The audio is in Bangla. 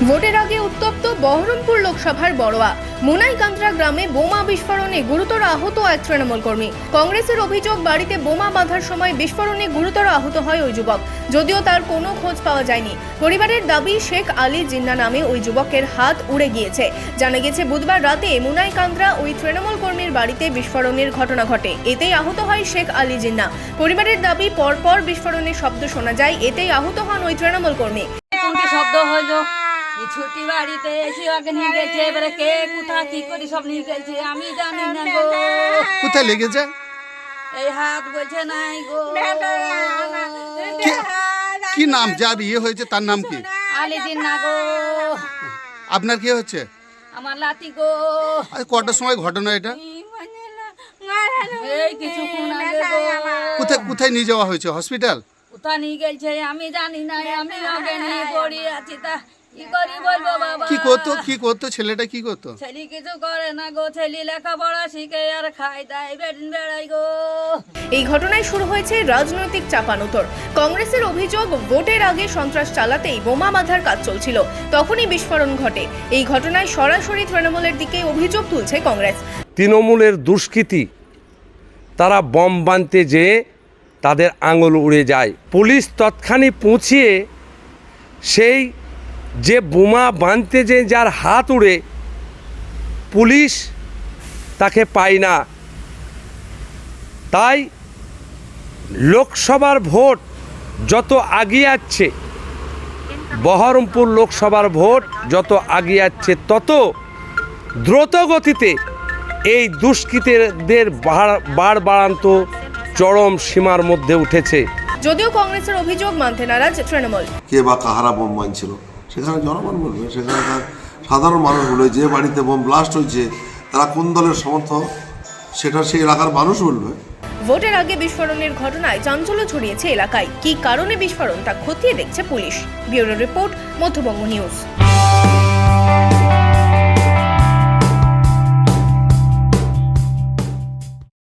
ভোটের আগে উত্তপ্ত বহরমপুর লোকসভার বড়োয়া মুনাইকান্দ্রা গ্রামে বোমা বিস্ফোরণে গুরুতর আহত এক তৃণমূল কর্মী। কংগ্রেসের অভিযোগ, বাড়িতে বোমা বাঁধার সময় বিস্ফোরণে গুরুতর আহত হয় ওই যুবক, যদিও তার কোনো খোঁজ পাওয়া যায়নি। পরিবারের দাবি, শেখ আলী জিন্না নামে ওই যুবকের হাত উড়ে গিয়েছে। জানা গেছে, বুধবার রাতে মুনাইকান্দ্রা ওই তৃণমূল কর্মীর বাড়িতে বিস্ফোরণের ঘটনা ঘটে, এতেই আহত হয় শেখ আলী জিন্না। পরিবারের দাবি, পরপর বিস্ফোরণের শব্দ শোনা যায়, এতেই আহত হন ওই তৃণমূল কর্মী। শব্দ হইলো, ছুটি বাড়িতে এসে আগে নিয়ে গেছে, এবারে কে কোথা কি করে সব নিয়ে গেছে আমি জানি না গো। কোথায় লেগেছে? এই হাত বলছে নাই গো। কি নাম যার ইয়ে হয়েছে, তার নাম কি? আলী জিন্না গো। আপনার কি হচ্ছে? আমার লাতি গো। কটার সময় ঘটনা এটা? এই কিছুক্ষণ আগে গো। কোথায় কোথায় নিয়ে যাওয়া হয়েছে? হসপিটাল? কোথা নিয়ে গেছে আমি জানি না, আমি আগে নিয়ে পড়ে আছি। তা কি করি বলবো বাবা। কি করতো ছেলেটা, কি করতো? ছেলে কিছু করে না গো, ছেলে লেখাপড়া শিখে আর খাই দায় বেদিন বেড়াই গো। এই ঘটনায় শুরু হয়েছে রাজনৈতিক চাপানোতর। কংগ্রেসের অভিযোগ, ভোটের আগে সন্ত্রাস চালাতেই বোমা বাঁধার কাজ চলছিল, তখনই বিস্ফোরণ ঘটে। এই ঘটনায় সরাসরি তৃণমূলের দিকে অভিযোগ তুলছে কংগ্রেস। তৃণমূলের দুষ্কৃতী, তারা বম বাঁধতে যেয়ে তাদের আঙুল উড়ে যায়। পুলিশ তৎক্ষণাৎ পৌঁছিয়ে সেই যে বোমা বাঁধতে যে যার হাত উড়ে, পুলিশ তাকে পায় না। তাই লোকসভার ভোট যত আগিয়ে যাচ্ছে, বহরমপুর লোকসভার ভোট যত আগিয়ে যাচ্ছে, তত দ্রুত গতিতে এই দুষ্কৃতীদের বাড়বাড়ন্ত চরম সীমার মধ্যে উঠেছে। যদিও কংগ্রেসের অভিযোগ মানতে নারাজ তৃণমূল। কে বা কাহারা বোম মানছিল সেখানে জনগণ বলবে, সেখানকার সাধারণ মানুষ বলবে। যে বাড়িতে বোম ব্লাস্ট হয়েছে তারা কোন দলের সমর্থক সেটা সেই এলাকার মানুষ বলবে। ভোটের আগে বিস্ফোরণের ঘটনায় চাঞ্চল্য ছড়িয়েছে এলাকায়। কী কারণে বিস্ফোরণ তা খতিয়ে দেখছে police. Bureau report, Madhyabanga news.